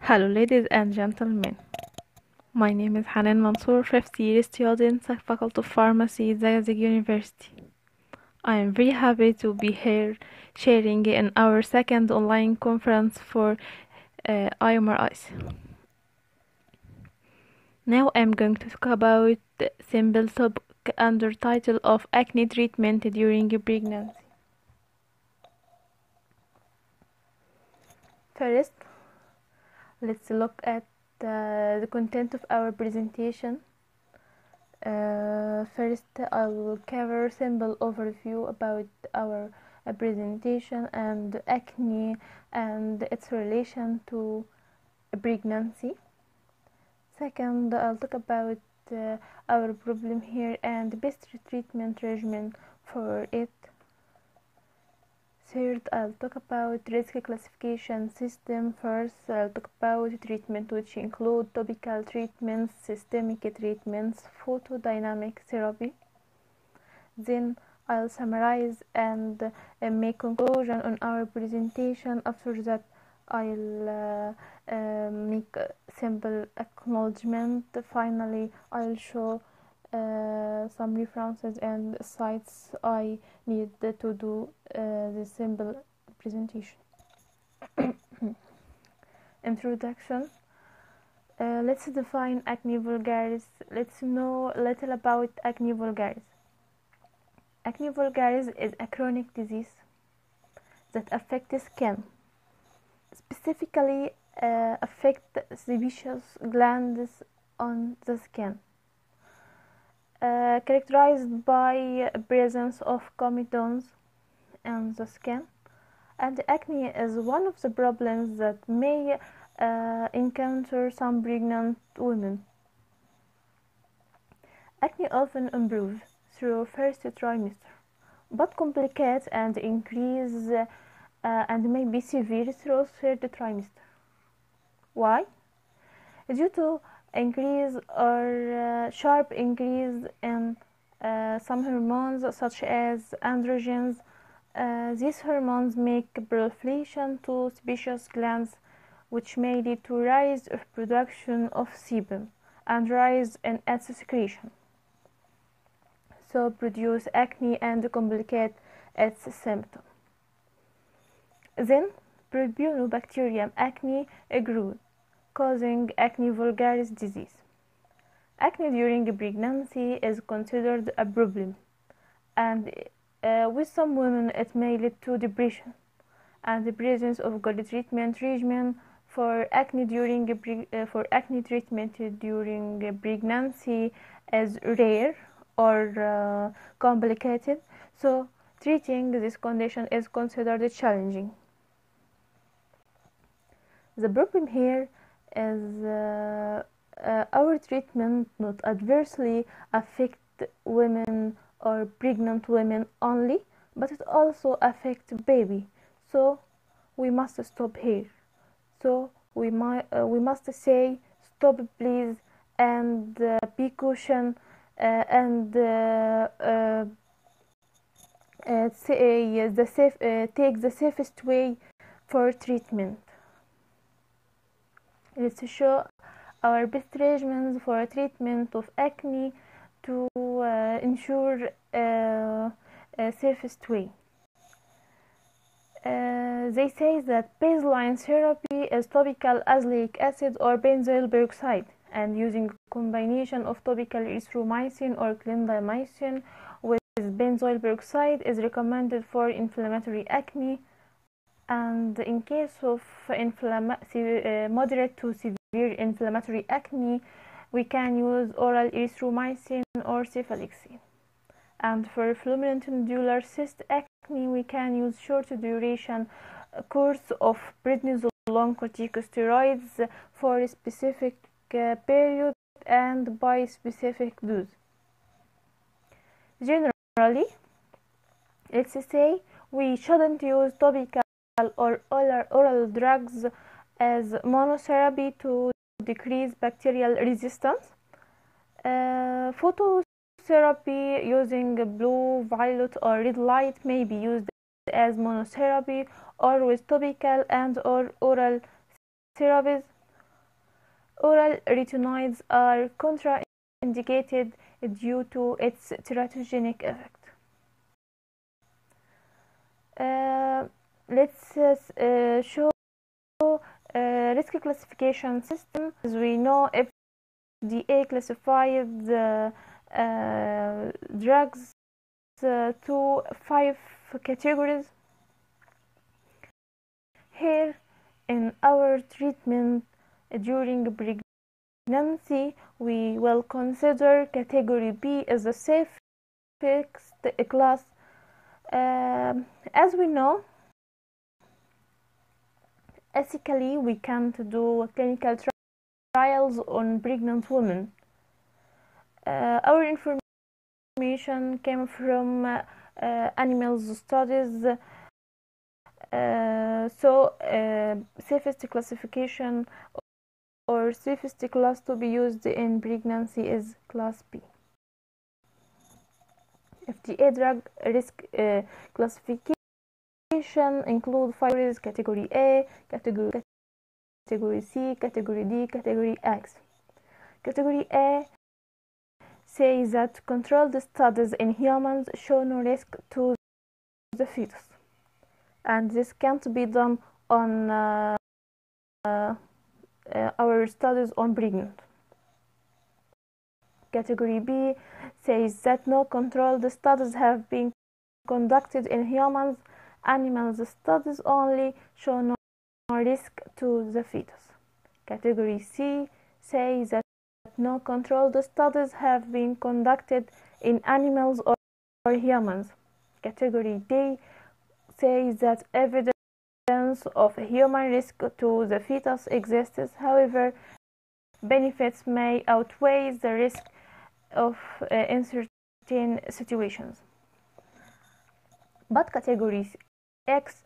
Hello, ladies and gentlemen. My name is Hanan Mansour, fifth year student at Faculty of Pharmacy, Zayazig University. I am very happy to be here sharing in our second online conference for IMRIs. Now I'm going to talk about the simple topic under title of acne treatment during pregnancy. First, let's look at the content of our presentation. First, I will cover simple overview about our presentation and acne and its relation to pregnancy. Second, I'll talk about our problem here and best treatment regimen for it. Third, I'll talk about risk classification system. First, I'll talk about treatment which include topical treatments, systemic treatments, photodynamic therapy. Then I'll summarize and make conclusion on our presentation. After that, I'll make a simple acknowledgement. Finally, I'll show some references and sites I need to do the simple presentation. Introduction. Let's define acne vulgaris. Let's know a little about acne vulgaris. Acne vulgaris is a chronic disease that affects skin, specifically affect sebaceous glands on the skin, characterized by presence of comedones in the skin, and acne is one of the problems that may encounter some pregnant women. Acne often improves through first trimester, but complicates and increase and may be severe through third trimester. Why? Due to increase or sharp increase in some hormones such as androgens. These hormones make proliferation to sebaceous glands, which may lead to rise of production of sebum and rise in its secretion, so produce acne and complicate its symptoms. Then Propionibacterium acne grew, causing acne vulgaris disease. Acne during pregnancy is considered a problem, and with some women it may lead to depression, and the presence of good treatment regimen for acne treatment during pregnancy is rare or complicated, so treating this condition is considered challenging. The problem here is our treatment not adversely affect women or pregnant women only, but it also affects baby. So we must stop here. So we must say stop, please, and be caution and take the safest way for treatment. Let's show our best regimens for treatment of acne to ensure a safest way. They say that baseline therapy is topical azelaic acid or benzoyl peroxide, and using a combination of topical erythromycin or clindamycin with benzoyl peroxide is recommended for inflammatory acne. And in case of moderate to severe inflammatory acne, we can use oral erythromycin or cephalexin. And for fulminant nodular cyst acne, we can use short duration course of prednisolone corticosteroids for a specific period and by specific dose. Generally, let's say we shouldn't use topical or oral drugs as monotherapy to decrease bacterial resistance. Phototherapy using blue, violet or red light may be used as monotherapy or with topical and or oral therapies, Oral retinoids are contraindicated due to its teratogenic effect. Let's show risk classification system. As we know, FDA classified drugs to 5 categories. Here, in our treatment during pregnancy, we will consider category B as a safe class. As we know, ethically we can't do clinical trials on pregnant women. Our information came from animals studies. Safest classification or safest class to be used in pregnancy is class B. FDA drug risk classification include 5 categories: category A, category C, category D, category X. Category A says that controlled studies in humans show no risk to the fetus, and this can't be done on our studies on pregnant. Category B says that no controlled studies have been conducted in humans. Animals studies only show no risk to the fetus. Category C says that no controlled studies have been conducted in animals or humans. Category D says that evidence of human risk to the fetus exists. However, benefits may outweigh the risk of in certain situations. But category X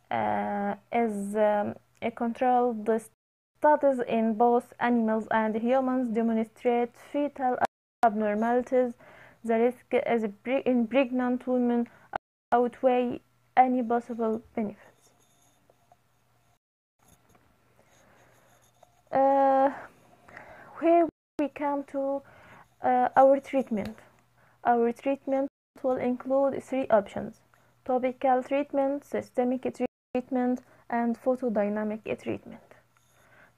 is a controlled studies in both animals and humans demonstrate fetal abnormalities. The risk in pregnant women outweigh any possible benefits. Here we come to our treatment. Our treatment will include 3 options: topical treatment, systemic treatment, and photodynamic treatment.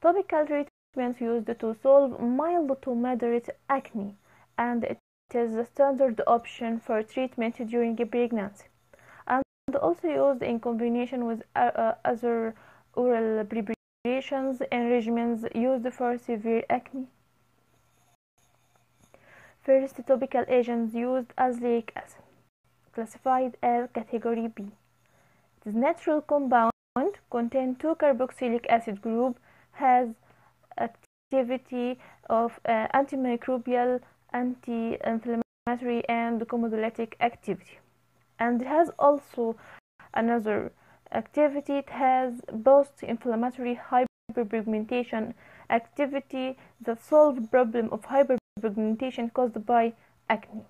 Topical treatment used to solve mild to moderate acne, and it is the standard option for treatment during pregnancy, and also used in combination with other oral preparations and regimens used for severe acne. First, topical agents used: azelaic acid, classified as category B. It is natural compound, contains 2 carboxylic acid group, has activity of antimicrobial, anti-inflammatory, and chemolytic activity, and has also another activity. It has post-inflammatory hyperpigmentation activity that solves the problem of hyperpigmentation caused by acne.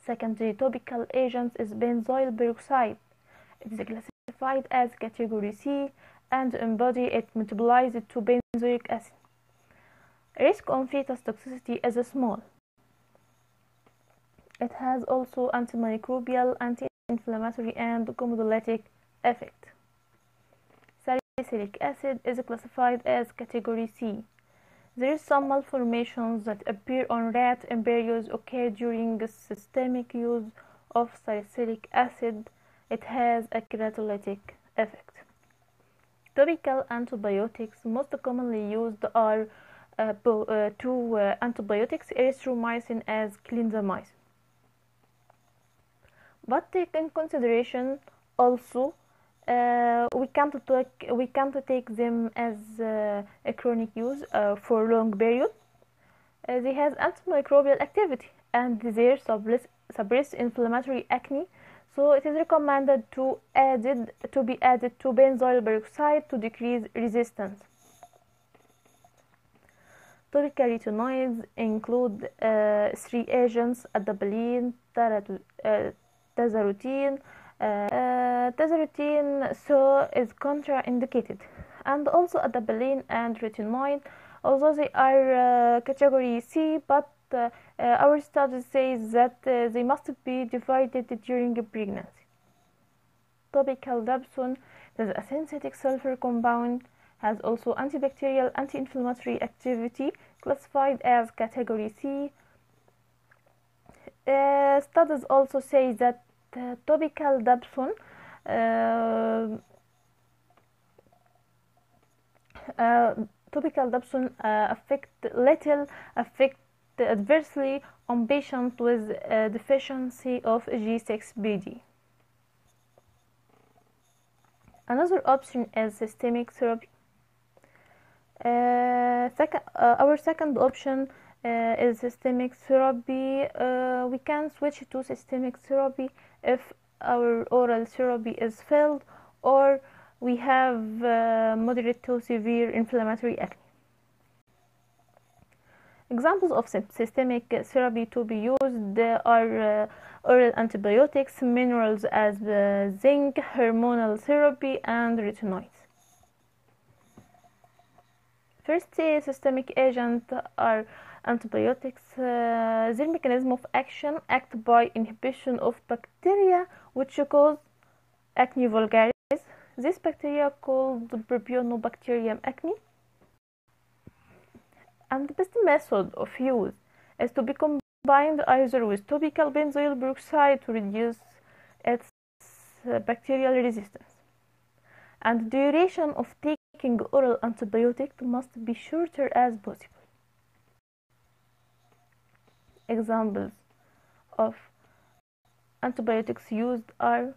Secondary topical agent is benzoyl peroxide. It is classified as category C, and in body it metabolizes to benzoic acid. Risk on fetus toxicity is small. It has also antimicrobial, anti-inflammatory, and chemolytic effect. Salicylic acid is classified as category C. There is some malformations that appear on rat embryos occur during systemic use of salicylic acid. It has a keratolytic effect. Topical antibiotics most commonly used are 2 antibiotics, erythromycin as clindamycin. But take in consideration also we can't take them as a chronic use for long period. They have antimicrobial activity and they suppress inflammatory acne, so it is recommended to be added to benzoyl peroxide to decrease resistance. Topical retinoids include 3 agents: adapalene, tazarotene. Tazarotene is contraindicated. and also adapalene and retinoid, although they are category C, but our studies say that they must be divided during pregnancy. Topical dapsone is a synthetic sulfur compound, has also antibacterial, anti-inflammatory activity, classified as category C. Studies also say that topical dapsone affect adversely on patients with deficiency of G6PD. Another option is systemic therapy. Our second option is systemic therapy. We can switch to systemic therapy if our oral therapy is failed or we have moderate to severe inflammatory acne. Examples of systemic therapy to be used are oral antibiotics, minerals as zinc, hormonal therapy, and retinoids. First systemic agents are antibiotics. Their mechanism of action act by inhibition of bacteria which cause acne vulgaris. This bacteria called Propionibacterium acne. And the best method of use is to be combined either with topical benzoyl peroxide to reduce its bacterial resistance. And the duration of taking oral antibiotic must be shorter as possible. Examples of antibiotics used are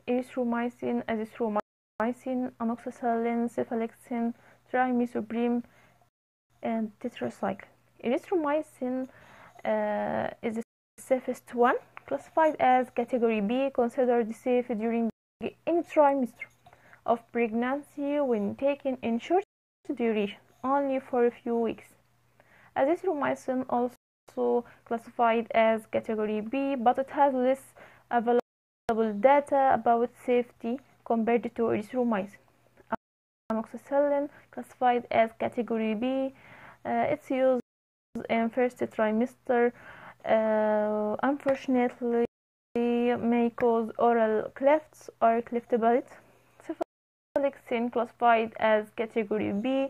erythromycin, azithromycin, amoxicillin, cephalexin, trimethoprim, and tetracycline. Erythromycin is the safest one, classified as category B, considered safe during any trimester of pregnancy when taken in short duration, only for a few weeks. Azithromycin also classified as category B, but it has less available data about safety compared to erythromycin. Amoxicillin classified as category B. Its use in first trimester unfortunately may cause oral clefts or cleft palate. Cephalexin classified as category B,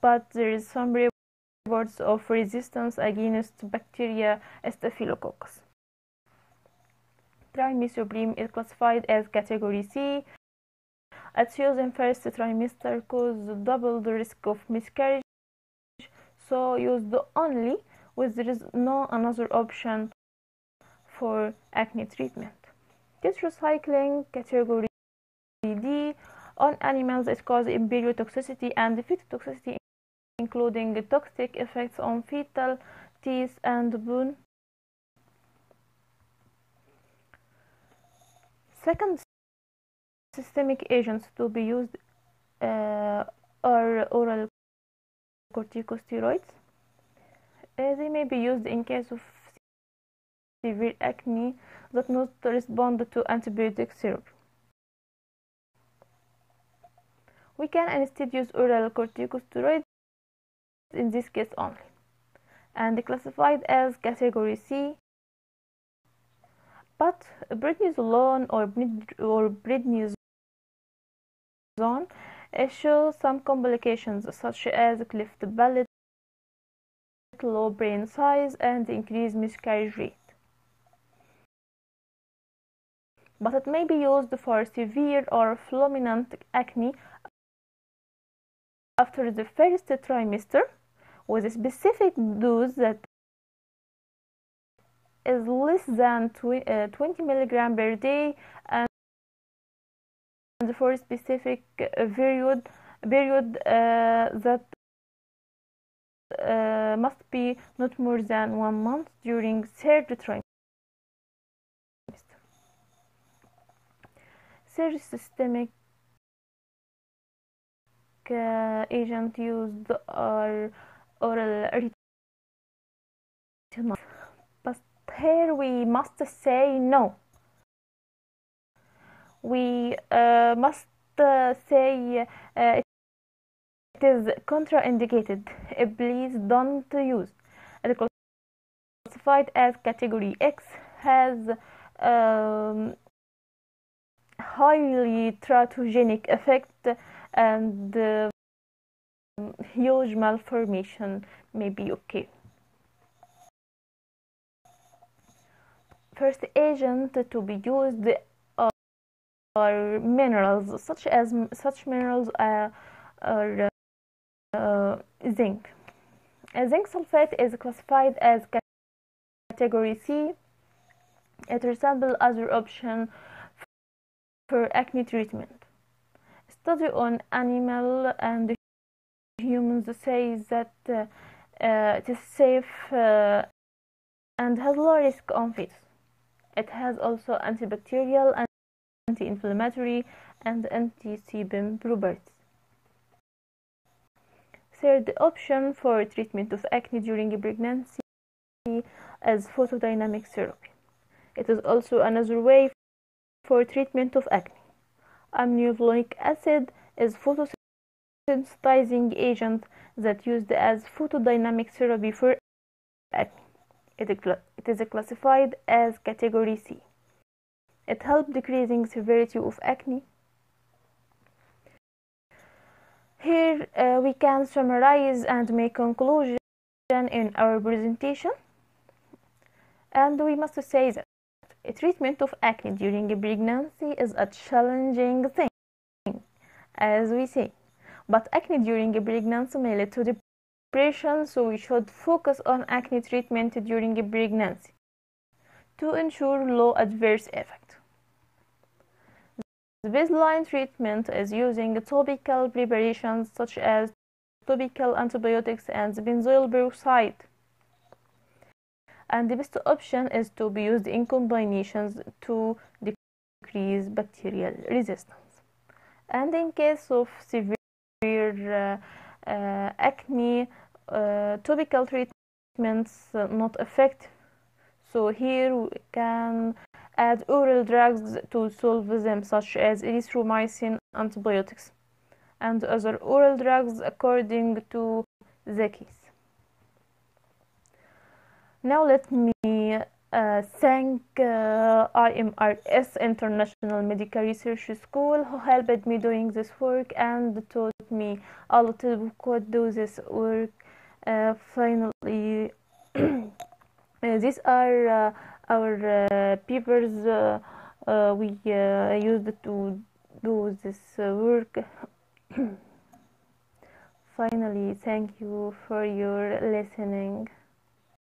but there is some reports of resistance against bacteria Staphylococcus. Trimethoprim is classified as category C. Its use in first trimester causes double the risk of miscarriage, so used only when there is no another option for acne treatment. Tetracycline, category D. On animals, it causes embryotoxicity and fetotoxicity, including toxic effects on fetal teeth and bone. Second systemic agents to be used are oral corticosteroids. They may be used in case of severe acne that not respond to antibiotic therapy. We can instead use oral corticosteroids in this case only, and classified as category C. But prednisolone or prednisone show some complications such as cleft palate, low brain size, and increased miscarriage rate. But it may be used for severe or fulminant acne after the first trimester with a specific dose that is less than 20 mg per day and for a specific period that must be not more than 1 month during third trimester. Third systemic agent used are oral retinoids, but here we must say no. We must say is contraindicated. Please don't use. It is classified as category X, has highly teratogenic effect, and huge malformation may be okay. First agent to be used are minerals, such minerals are zinc. Zinc sulfate is classified as category C. It resembles other option for acne treatment. Study on animal and humans says that it is safe and has low risk on fetus. It has also antibacterial, anti-inflammatory, and anti-sebum properties. Third option for treatment of acne during pregnancy is photodynamic therapy. It is also another way for treatment of acne. Amniotic acid is photosensitizing agent that used as photodynamic therapy for acne. It is classified as category C. It helps decreasing severity of acne. Here we can summarize and make conclusion in our presentation. And we must say that a treatment of acne during pregnancy is a challenging thing, as we say. But acne during pregnancy may lead to depression, so we should focus on acne treatment during pregnancy to ensure low adverse effect. The baseline treatment is using topical preparations such as topical antibiotics and benzoyl peroxide. And the best option is to be used in combinations to decrease bacterial resistance. And in case of severe acne, topical treatments not effective. So here we can add oral drugs to solve them, such as erythromycin, antibiotics, and other oral drugs according to the case. Now let me thank IMRS International Medical Research School, who helped me doing this work and taught me a lot of could do this work. Finally, these are our papers we used to do this work. Finally, thank you for your listening.